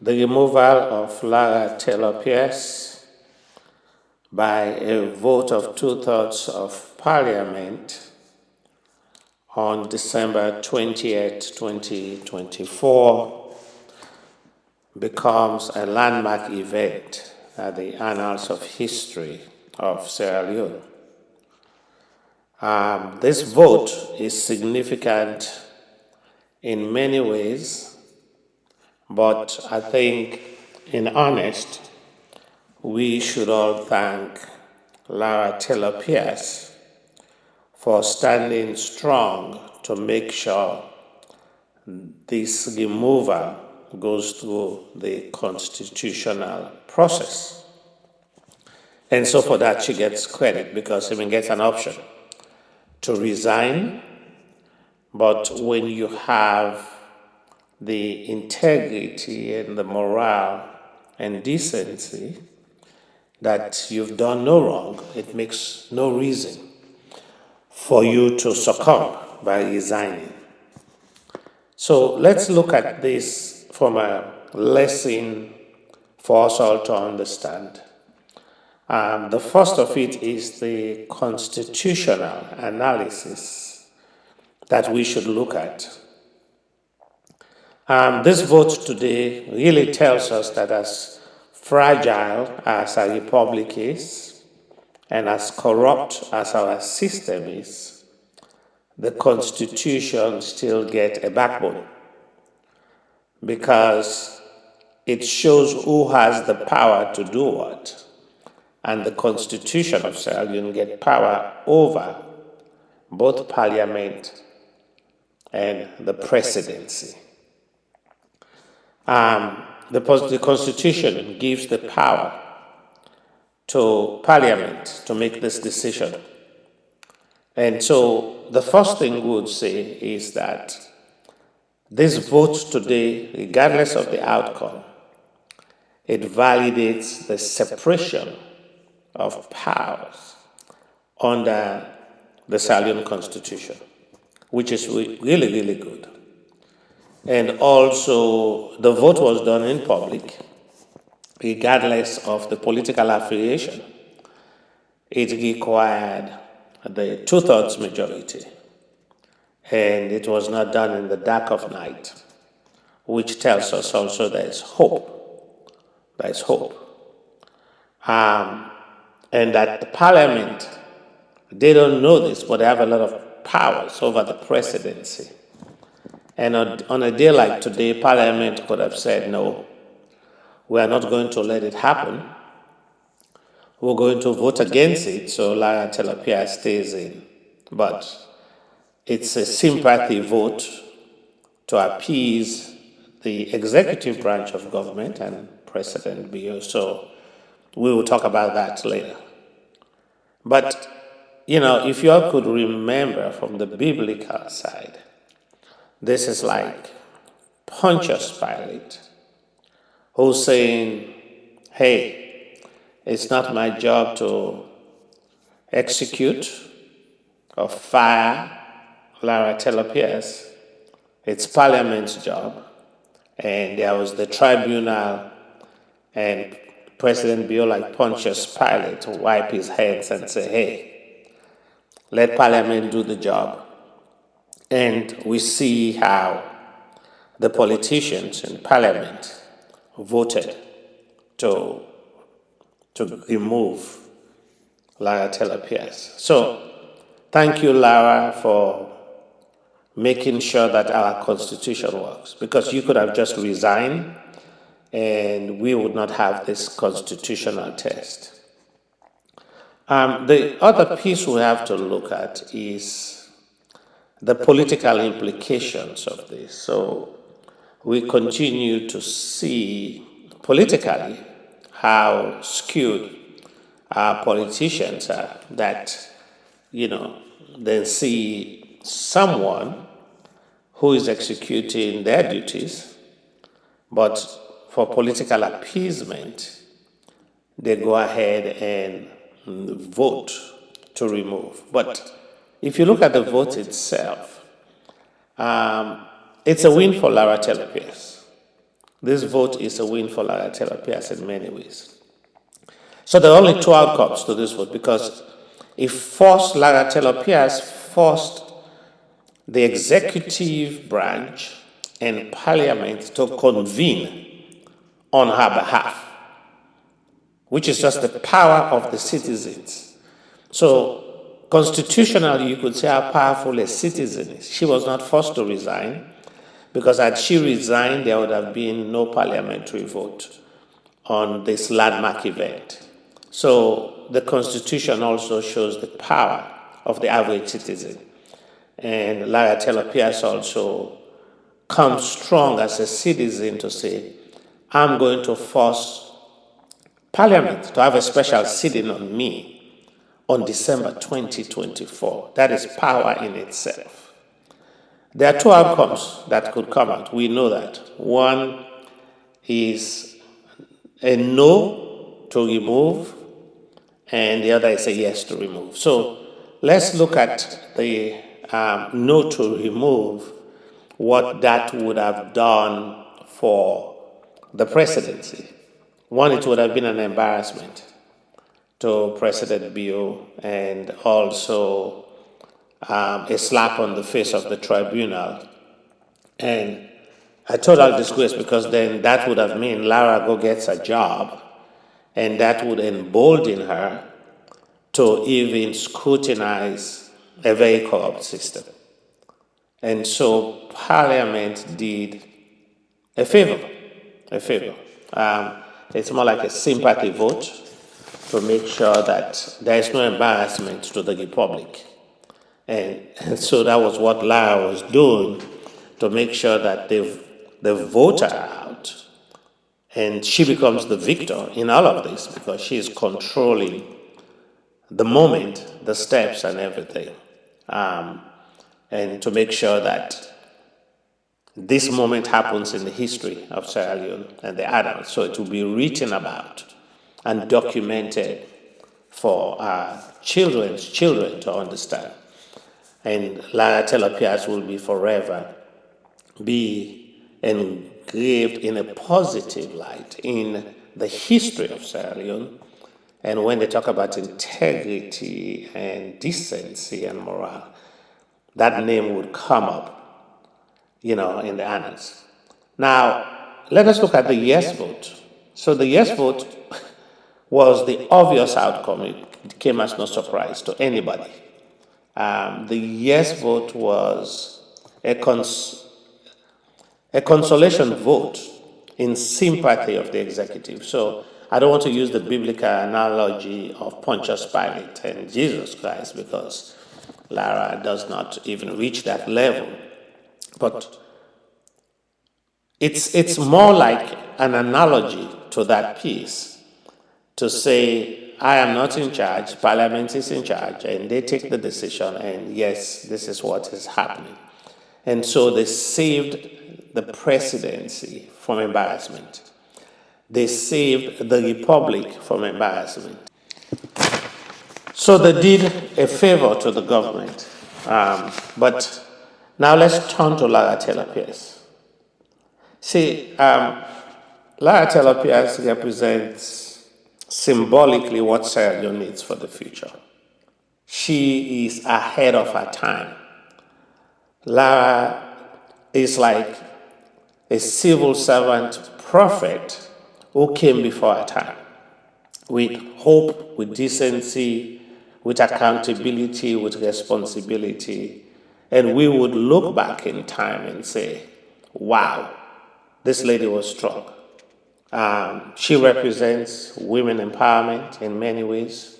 the removal of Lara Taylor-Pearce by a vote of two-thirds of Parliament on December 20th, 2024 becomes a landmark event at the annals of history of Sierra Leone. This vote is significant in many ways, but I think, in earnest, we should all thank Lara Taylor-Pearce for standing strong to make sure this removal goes through the constitutional process. And so for that, she gets credit because she even gets an option to resign. But when you have the integrity and the morale and decency that you've done no wrong, it makes no reason for you to succumb by resigning. So let's look at this from a lesson for us all to understand. The first of it is the constitutional analysis that we should look at. This vote today really tells us that as fragile as our republic is and as corrupt as our system is, the Constitution still gets a backbone because it shows who has the power to do what. And the Constitution of Sierra Leone gets power over both Parliament and the presidency. The Constitution gives the power to Parliament to make this decision. And so the first thing we would say is that this vote today, regardless of the outcome, it validates the separation of powers under the Sierra Leone Constitution, which is really, really good. And also, the vote was done in public, regardless of the political affiliation. It required the two-thirds majority, and it was not done in the dark of night, which tells us also there is hope. There is hope. And that the Parliament, they don't know this, but they have a lot of powers over the presidency. And on a day like today, Parliament could have said, no, we are not going to let it happen. We're going to vote against it, so Lara Taylor-Pearce stays in. But it's a sympathy vote to appease the executive branch of government and President Bio. So we will talk about that later. But, if you all could remember from the biblical side, this is like Pontius Pilate, who's saying, hey, it's not my job to execute or fire Lara Taylor-Pearce. It's Parliament's job. And there was the tribunal, and President Bio, like Pontius Pilate, to wipe his hands and say, hey, let Parliament do the job. And we see how the politicians in Parliament voted to remove Lara Taylor-Pearce. So thank you, Lara, for making sure that our Constitution works, because you could have just resigned and we would not have this constitutional test. The other piece we have to look at is the political implications of this. So we continue to see politically how skewed our politicians are, that, they see someone who is executing their duties, but for political appeasement, they go ahead and vote to remove. But if you look at the vote itself, it's a win for Lara Taylor-Pearce. This vote is a win for Lara Taylor-Pearce in many ways. So there are only two outcomes to this vote because it forced Lara Taylor-Pearce, forced the executive branch and parliament to convene on her behalf, which is just the power of the citizens. So constitutionally, you could say how powerful a citizen is. She was not forced to resign, because had she resigned, there would have been no parliamentary vote on this landmark event. So the Constitution also shows the power of the average citizen. And Lara Taylor-Pearce also comes strong as a citizen to say, I'm going to force Parliament to have a special sitting on me on December 2024. That is power in itself. There are two outcomes that could come out. We know that. One is a no to remove, and the other is a yes to remove. So let's look at the no to remove, what that would have done for the presidency. One, it would have been an embarrassment to President Bio, and also a slap on the face of the tribunal, and a total disgrace, because then that would have meant Lara go gets a job, and that would embolden her to even scrutinize a very corrupt system. And so Parliament did a favor. It's more like a sympathy vote to make sure that there is no embarrassment to the Republic. And so that was what Lara was doing, to make sure that they vote her out. And she becomes the victor in all of this, because she is controlling the moment, the steps, and everything. And to make sure that this moment happens in the history of Sierra Leone and the adults, so it will be written about and documented for our children's children to understand. And Lara Taylor-Pearce will be forever be engraved in a positive light in the history of Sierra Leone. And when they talk about integrity and decency and morale, that name would come up, in the annals. Now, let us look at the yes vote. So the yes vote was the obvious outcome. It came as no surprise to anybody. The yes vote was a consolation vote in sympathy of the executive. So I don't want to use the biblical analogy of Pontius Pilate and Jesus Christ, because Lara does not even reach that level. But it's more like an analogy to that piece, to say, I am not in charge, Parliament is in charge, and they take the decision, and yes, this is what is happening. And so they saved the presidency from embarrassment. They saved the Republic from embarrassment. So they did a favor to the government. But now let's turn to Lara Taylor-Pearce. See, Lara Taylor-Pearce represents symbolically what Sierra Leone needs for the future. She is ahead of her time. Lara is like a civil servant prophet who came before her time, with hope, with decency, with accountability, with responsibility. And we would look back in time and say, wow, this lady was strong. She represents women empowerment in many ways.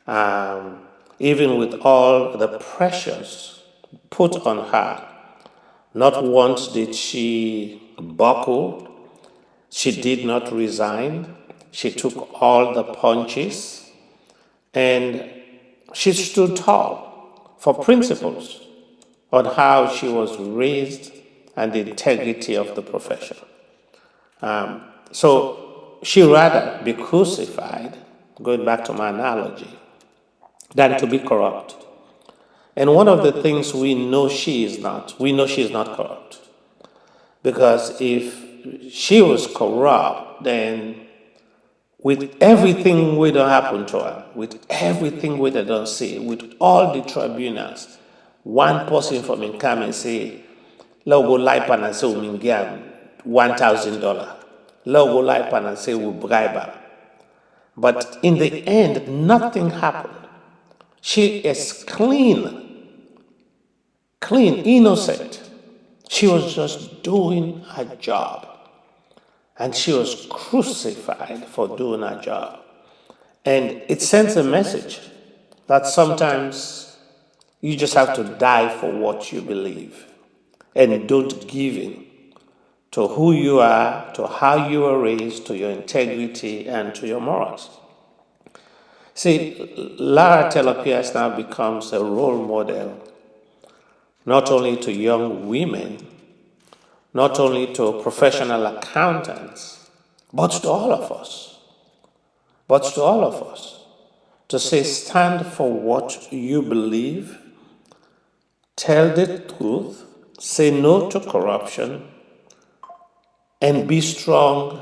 Even with all the pressures put on her, not once did she buckle. She did not resign. She took all the punches, and she stood tall for principles on how she was raised and the integrity of the profession. So she rather be crucified, going back to my analogy, than to be corrupt. And one of the things we know she is not corrupt. Because if she was corrupt, then with everything we don't happen to her, with everything we don't see, with all the tribunals, one person from him come and say, "Logo laipan and say we $1,000. Logo laipan and say we bribe her." But in the end, nothing happened. She is clean, innocent. She was just doing her job. And she was crucified for doing her job. And it sends a message that sometimes you just have to die for what you believe. And don't give in to who you are, to how you were raised, to your integrity, and to your morals. See, Lara Taylor-Pearce now becomes a role model, not only to young women, not only to professional accountants, but to all of us. To say, stand for what you believe, tell the truth, say no to corruption, and be strong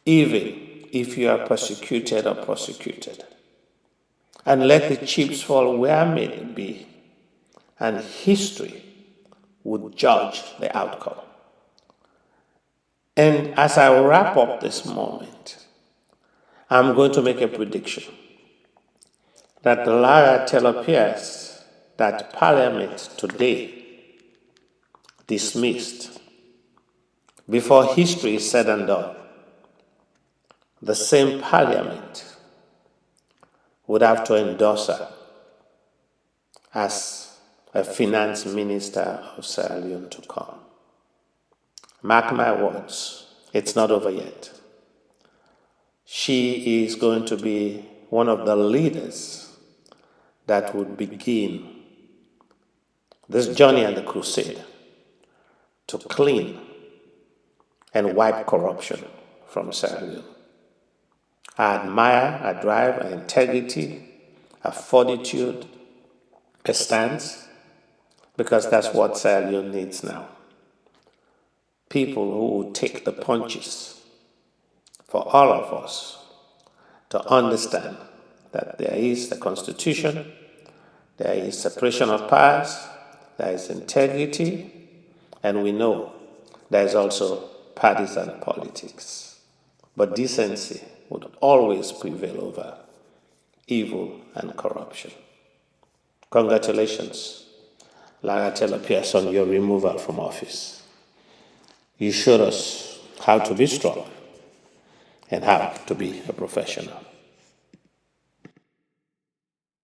even if you are persecuted or prosecuted. And let the chips fall where may be, and history would judge the outcome. And as I wrap up this moment, I'm going to make a prediction that Lara Taylor-Pearce, that Parliament today dismissed, before history is said and done, the same Parliament would have to endorse her as a finance minister of Sierra Leone to come. Mark my words, it's not over yet. She is going to be one of the leaders that would begin this journey and the crusade to clean and wipe corruption from Sierra Leone. I admire her drive, her integrity, her fortitude, her stance, because that's what Sierra Leone needs now. People who will take the punches for all of us to understand that there is the Constitution, there is separation of powers, there is integrity, and we know there is also partisan politics. But decency would always prevail over evil and corruption. Congratulations, Lara Taylor-Pearce, on your removal from office. You showed us how to be strong and how to be a professional.